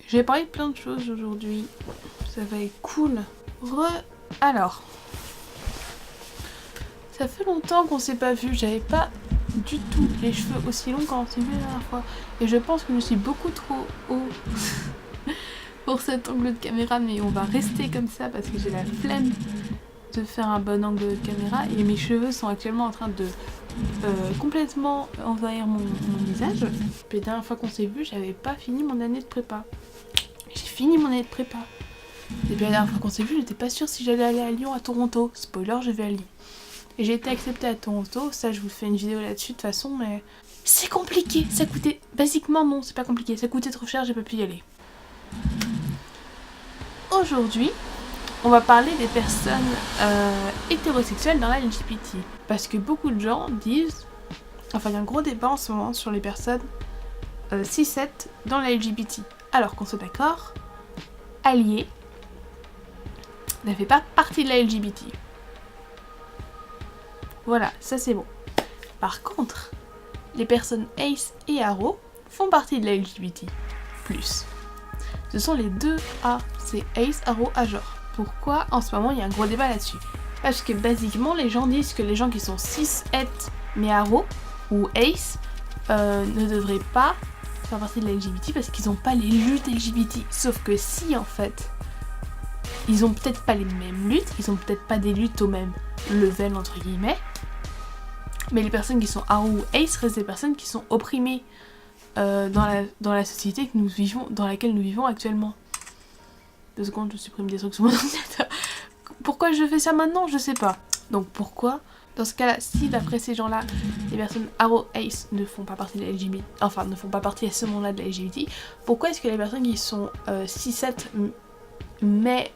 Je vais parler de plein de choses aujourd'hui. Ça va être cool. Alors, ça fait longtemps qu'on s'est pas vu. J'avais pas du tout les cheveux aussi longs quand on s'est vu la dernière fois. Et je pense que je suis beaucoup trop haut pour cet angle de caméra. Mais on va rester comme ça parce que j'ai la flemme de faire un bon angle de caméra. Et mes cheveux sont actuellement en train de complètement envahir mon visage. Puis la dernière fois qu'on s'est vu, j'avais pas fini mon année de prépa. J'ai fini mon année de prépa. Et puis la dernière fois qu'on s'est vu, j'étais pas sûre si j'allais aller à Lyon, à Toronto. Spoiler, je vais à Lyon. Et j'ai été acceptée à Toronto. Ça, je vous fais une vidéo là-dessus de toute façon, mais c'est compliqué. Ça coûtait... Basiquement, non, c'est pas compliqué. Ça coûtait trop cher, j'ai pas pu y aller. Aujourd'hui, on va parler des personnes hétérosexuelles dans la LGBT. Parce que beaucoup de gens disent... Enfin, il y a un gros débat en ce moment sur les personnes cis-het dans la LGBT. Alors qu'on soit d'accord, allié ne fait pas partie de la LGBT. Voilà, ça c'est bon. Par contre, les personnes ace et aro font partie de la LGBT+. Ce sont les deux A, c'est ace, aro, agenre. Pourquoi en ce moment il y a un gros débat là-dessus? Parce que basiquement les gens disent que les gens qui sont cis-het mais aro ou ace ne devraient pas faire partie de la LGBT parce qu'ils n'ont pas les luttes LGBT. Sauf que si en fait, ils ont peut-être pas les mêmes luttes, ils ont peut-être pas des luttes au même level entre guillemets, mais les personnes qui sont aro ou ace restent des personnes qui sont opprimées dans la société que nous vivons, dans laquelle nous vivons actuellement. 2 secondes, je supprime des trucs sur mon ordinateur. Pourquoi je fais ça maintenant? Je sais pas. Donc pourquoi? Dans ce cas-là, si d'après ces gens-là, les personnes aro ace ne font pas partie de la LGBT, enfin ne font pas partie à ce moment-là de la LGBT, pourquoi est-ce que les personnes qui sont cis-het mais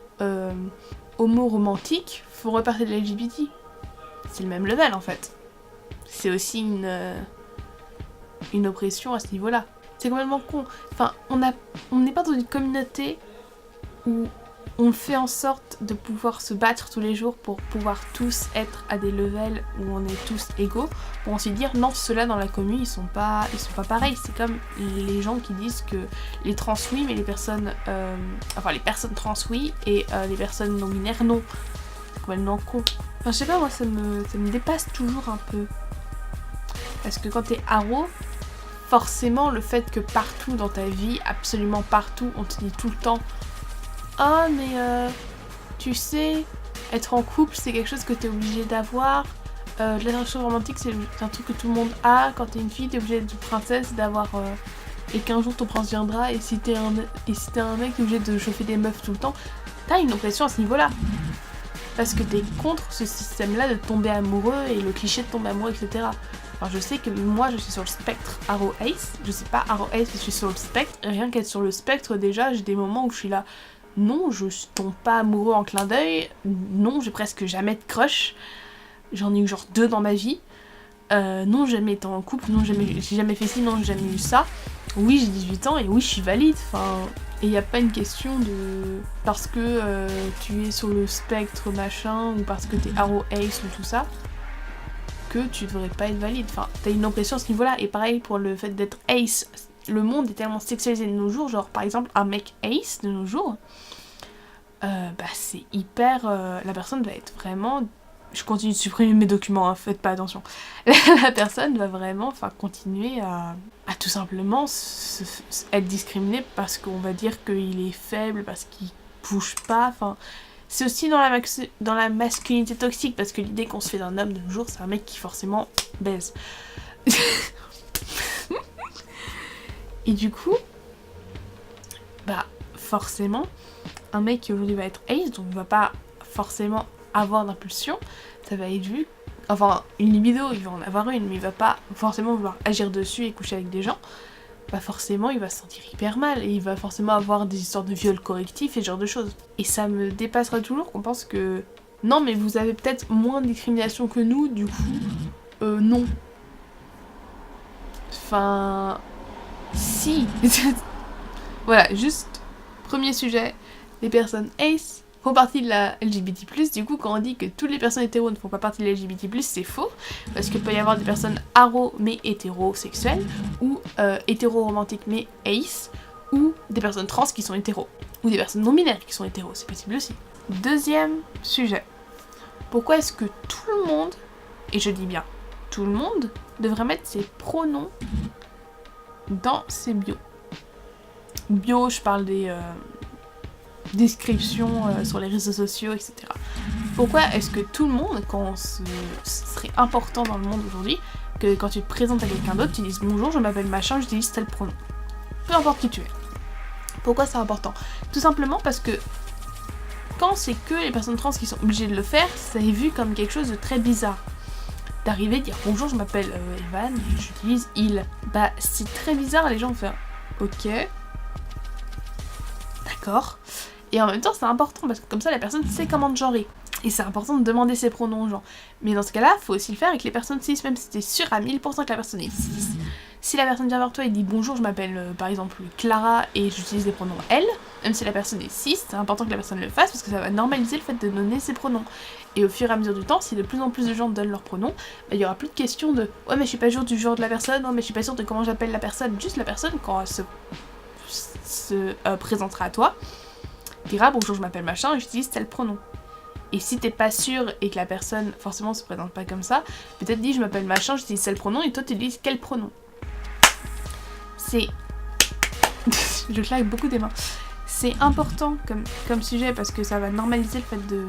homo-romantiques font partie de la LGBT? C'est le même level en fait. C'est aussi une oppression à ce niveau-là. C'est complètement con. Enfin, on n'est pas dans une communauté où on fait en sorte de pouvoir se battre tous les jours pour pouvoir tous être à des levels où on est tous égaux, pour ensuite dire non, ceux-là dans la commune ils sont pas pareils. C'est comme les gens qui disent que les trans oui, mais les personnes les personnes trans oui et les personnes non binaires non. C'est complètement con. Enfin je sais pas, moi ça me dépasse toujours un peu. Parce que quand t'es aro, forcément le fait que partout dans ta vie, absolument partout, on te dit tout le temps oh mais tu sais, être en couple c'est quelque chose que t'es obligé d'avoir. L'attention romantique c'est un truc que tout le monde a. Quand t'es une fille t'es obligée d'être princesse, d'avoir et qu'un jour ton prince viendra. Et si t'es un mec t'es obligé de chauffer des meufs tout le temps. T'as une oppression à ce niveau là. Parce que t'es contre ce système là de tomber amoureux et le cliché de tomber amoureux, etc. Alors je sais que moi je suis sur le spectre aro ace. Je sais pas aro ace mais je suis sur le spectre. Et rien qu'être sur le spectre déjà j'ai des moments où je suis là. Non, je tombe pas amoureux en clin d'œil. Non, j'ai presque jamais de crush. J'en ai eu genre 2 dans ma vie. Non, j'ai jamais été en couple. Non, j'ai jamais fait ci. Non, j'ai jamais eu ça. Oui, j'ai 18 ans et oui, je suis valide. Enfin, et y a pas une question de... Parce que tu es sur le spectre machin ou parce que t'es aro ace ou tout ça que tu devrais pas être valide. Enfin, t'as une impression à ce niveau-là. Et pareil pour le fait d'être ace. Le monde est tellement sexualisé de nos jours, genre par exemple un mec ace de nos jours, c'est hyper... la personne va être vraiment... Je continue de supprimer mes documents, hein, faites pas attention. La personne va vraiment continuer à tout simplement être discriminée parce qu'on va dire qu'il est faible, parce qu'il bouge pas, enfin... C'est aussi dans la masculinité toxique, parce que l'idée qu'on se fait d'un homme de nos jours, c'est un mec qui forcément baise. Et du coup, forcément, un mec qui aujourd'hui va être ace, donc ne va pas forcément avoir d'impulsion, ça va être vu, enfin une libido, il va en avoir une, mais il va pas forcément vouloir agir dessus et coucher avec des gens, forcément il va se sentir hyper mal, et il va forcément avoir des histoires de viol correctif et ce genre de choses. Et ça me dépassera toujours qu'on pense que, non mais vous avez peut-être moins de discrimination que nous, du coup, non. Enfin... Si. Voilà, juste premier sujet, les personnes ace font partie de la LGBT+. Du coup, quand on dit que toutes les personnes hétéros ne font pas partie de la LGBT+, c'est faux, parce qu'il peut y avoir des personnes aro mais hétérosexuelles, ou hétéro-romantiques mais ace, ou des personnes trans qui sont hétéros, ou des personnes non-binaires qui sont hétéros, c'est possible aussi. Deuxième sujet, pourquoi est-ce que tout le monde, et je dis bien tout le monde, devrait mettre ses pronoms dans ses bios? Bio, je parle des descriptions sur les réseaux sociaux, etc. Pourquoi est-ce que tout le monde, ce serait important dans le monde aujourd'hui, que quand tu te présentes à quelqu'un d'autre, tu dises bonjour, je m'appelle machin, j'utilise tel pronom. Peu importe qui tu es. Pourquoi c'est important? Tout simplement parce que quand c'est que les personnes trans qui sont obligées de le faire, ça est vu comme quelque chose de très bizarre. D'arriver, de dire bonjour, je m'appelle Evan et j'utilise il. Bah, c'est très bizarre, les gens vont faire ok, d'accord. Et en même temps, c'est important parce que comme ça, la personne sait comment te genrer. Et c'est important de demander ses pronoms aux gens. Mais dans ce cas-là, faut aussi le faire avec les personnes cis, même si t'es sûr à 1000% que la personne est cis. Si la personne vient vers toi et dit bonjour, je m'appelle par exemple Clara et j'utilise les pronoms elle, même si la personne est cis, c'est important que la personne le fasse parce que ça va normaliser le fait de donner ses pronoms. Et au fur et à mesure du temps, si de plus en plus de gens donnent leurs pronoms, bah, il y aura plus de questions de ouais mais je suis pas sûre du genre de la personne, non mais je suis pas sûre de comment j'appelle la personne. Juste la personne, quand elle se présentera à toi, dira bonjour, je m'appelle machin et j'utilise tel pronom. Et si t'es pas sûr et que la personne forcément se présente pas comme ça, peut-être dit je m'appelle machin, j'utilise tel pronom et toi tu utilises quel pronom. C'est... je claque beaucoup des mains. C'est important comme sujet parce que ça va normaliser le fait de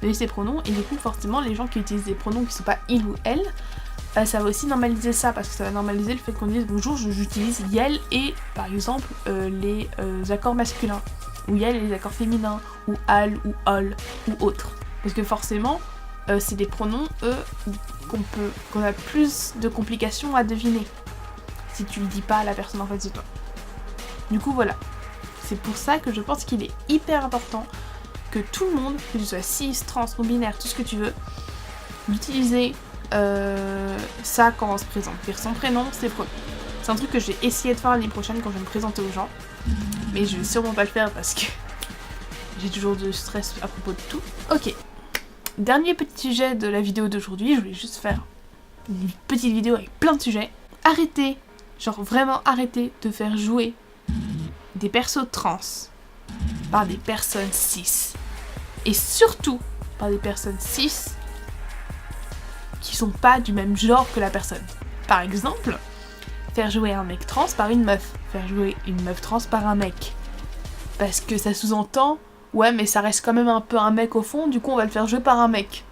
donner ses pronoms et du coup forcément les gens qui utilisent des pronoms qui sont pas il ou elle, ça va aussi normaliser ça parce que ça va normaliser le fait qu'on dise bonjour j'utilise yel et par exemple les accords masculins ou yel et les accords féminins ou al ou ol ou autres. Parce que forcément, c'est des pronoms, qu'on a plus de complications à deviner si tu le dis pas à la personne en face de toi. Du coup, voilà. C'est pour ça que je pense qu'il est hyper important que tout le monde, que tu sois cis, trans, non-binaire, tout ce que tu veux, d'utiliser ça quand on se présente. Dire son prénom, ses pronoms. C'est un truc que je vais essayer de faire l'année prochaine quand je vais me présenter aux gens. Mais je vais sûrement pas le faire parce que j'ai toujours de stress à propos de tout. Ok. Dernier petit sujet de la vidéo d'aujourd'hui, je voulais juste faire une petite vidéo avec plein de sujets. Arrêtez, genre vraiment arrêtez de faire jouer des persos trans par des personnes cis. Et surtout par des personnes cis qui sont pas du même genre que la personne. Par exemple, faire jouer un mec trans par une meuf. Faire jouer une meuf trans par un mec. Parce que ça sous-entend ouais mais ça reste quand même un peu un mec au fond, du coup on va le faire jouer par un mec.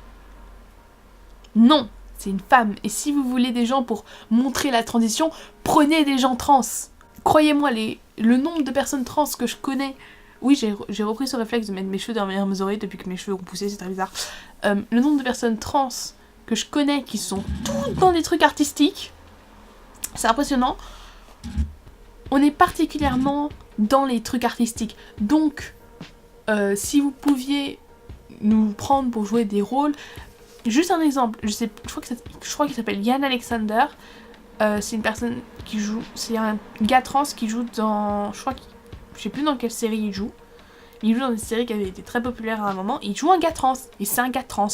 Non, c'est une femme. Et si vous voulez des gens pour montrer la transition, prenez des gens trans. Croyez-moi, le nombre de personnes trans que je connais... Oui, j'ai repris ce réflexe de mettre mes cheveux derrière mes oreilles depuis que mes cheveux ont poussé, c'est très bizarre. Le nombre de personnes trans que je connais qui sont toutes dans des trucs artistiques, c'est impressionnant. On est particulièrement dans les trucs artistiques. Donc... si vous pouviez nous prendre pour jouer des rôles, juste un exemple, je crois qu'il s'appelle Yann Alexander, c'est une personne qui joue, c'est un gars trans qui joue dans, je sais plus dans quelle série il joue dans une série qui avait été très populaire à un moment, il joue un gars trans, et c'est un gars trans.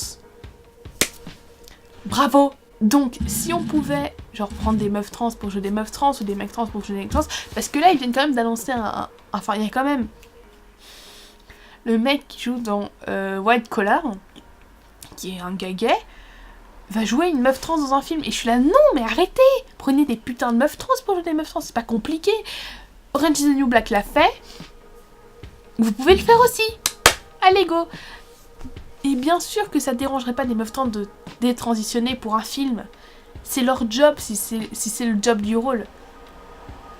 Bravo! Donc, si on pouvait, genre, prendre des meufs trans pour jouer des meufs trans, ou des mecs trans pour jouer des mecs trans, parce que là, ils viennent quand même d'annoncer enfin, il y a quand même le mec qui joue dans White Collar, qui est un gars gay, va jouer une meuf trans dans un film. Et je suis là, non mais arrêtez! Prenez des putains de meufs trans pour jouer des meufs trans, c'est pas compliqué. Orange is the New Black l'a fait. Vous pouvez le faire aussi. Allez go! Et bien sûr que ça dérangerait pas des meufs trans de détransitionner pour un film. C'est leur job si c'est le job du rôle.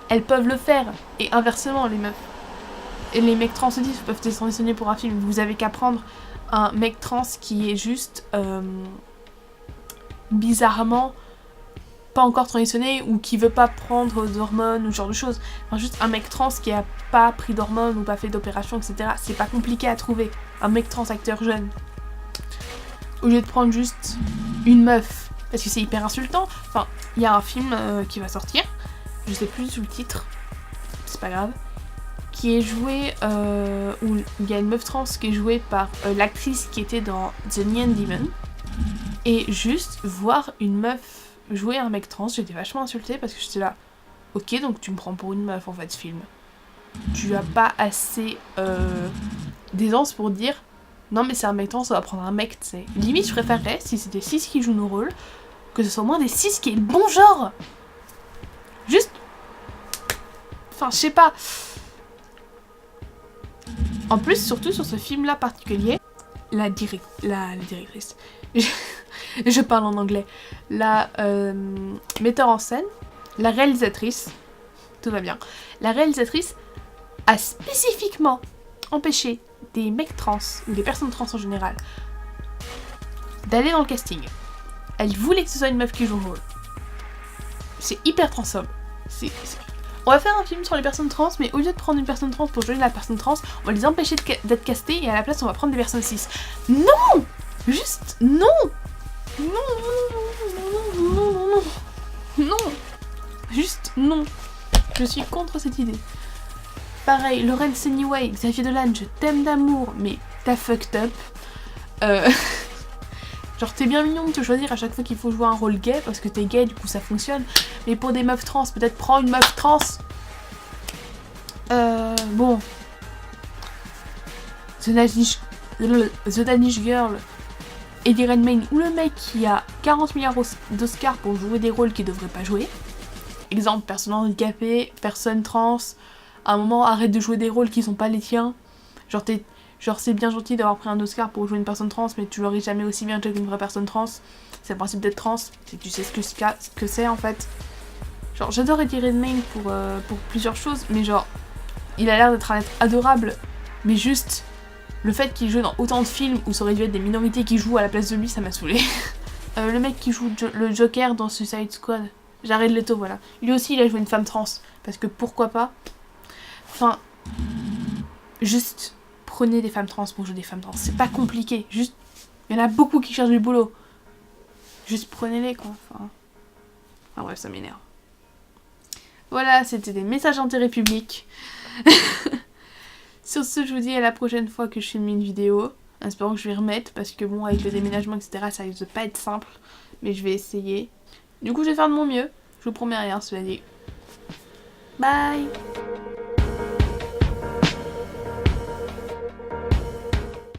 Elles peuvent le faire. Et inversement, les meufs. Et les mecs trans aussi peuvent détransitionner pour un film. Vous avez qu'à prendre un mec trans qui est juste bizarrement pas encore transitionné ou qui veut pas prendre d'hormones ou ce genre de choses. Enfin, juste un mec trans qui a pas pris d'hormones ou pas fait d'opération, etc. C'est pas compliqué à trouver. Un mec trans acteur jeune. Au lieu de prendre juste une meuf. Parce que c'est hyper insultant. Enfin, il y a un film qui va sortir. Je sais plus sous le titre. C'est pas grave. Qui est joué, où il y a une meuf trans qui est jouée par l'actrice qui était dans The Neon Demon. Et juste voir une meuf jouer un mec trans, j'étais vachement insultée parce que j'étais là, ok donc tu me prends pour une meuf en fait ce film. tu as pas assez d'aisance pour dire non mais c'est un mec trans, on va prendre un mec, tu sais. Limite je préférerais, si c'était 6 qui jouent nos rôles, que ce soit au moins des 6 qui aient le bon genre. Juste... Enfin, je sais pas. En plus, surtout sur ce film-là particulier, la directrice... je parle en anglais. La metteur en scène, la réalisatrice, tout va bien, la réalisatrice a spécifiquement empêché des mecs trans, ou des personnes trans en général, d'aller dans le casting. Elle voulait que ce soit une meuf qui joue le rôle. C'est hyper transphobe. On va faire un film sur les personnes trans, mais au lieu de prendre une personne trans pour jouer la personne trans, on va les empêcher d'être castés et à la place on va prendre des personnes cis. Non! Juste non! Non, non, non, non, non, non, non, juste non. Je suis contre cette idée. Pareil, Laurence Anyway, Xavier Dolan, je t'aime d'amour, mais t'as fucked up. Genre t'es bien mignon de te choisir à chaque fois qu'il faut jouer un rôle gay, parce que t'es gay, du coup ça fonctionne. Mais pour des meufs trans, peut-être prends une meuf trans. Bon. The Danish Girl, Eddie Redmayne, ou le mec qui a 40 milliards d'Oscars pour jouer des rôles qu'il devrait pas jouer. Exemple, personne handicapée, personne trans, à un moment arrête de jouer des rôles qui sont pas les tiens. Genre c'est bien gentil d'avoir pris un Oscar pour jouer une personne trans, mais tu l'aurais jamais aussi bien joué qu'une vraie personne trans. C'est le principe d'être trans, c'est que tu sais ce que c'est en fait. Genre j'adore Eddie Redmayne pour plusieurs choses, mais genre il a l'air d'être un être adorable, mais juste le fait qu'il joue dans autant de films où ça aurait dû être des minorités qui jouent à la place de lui, ça m'a saoulé. Le mec qui joue le Joker dans Suicide Squad, Jared Leto, voilà. Lui aussi il a joué une femme trans, parce que pourquoi pas. Enfin, juste prenez des femmes trans pour jouer des femmes trans, c'est pas compliqué, juste, il y en a beaucoup qui cherchent du boulot. Juste prenez-les quoi, enfin bref, ça m'énerve. Voilà, c'était des messages d'intérêt public. Sur ce, je vous dis à la prochaine fois que je filme une vidéo. Espérons que je vais remettre, parce que bon, avec le déménagement, etc., ça risque de pas être simple. Mais je vais essayer. Du coup, je vais faire de mon mieux. Je vous promets rien, cela dit. Bye!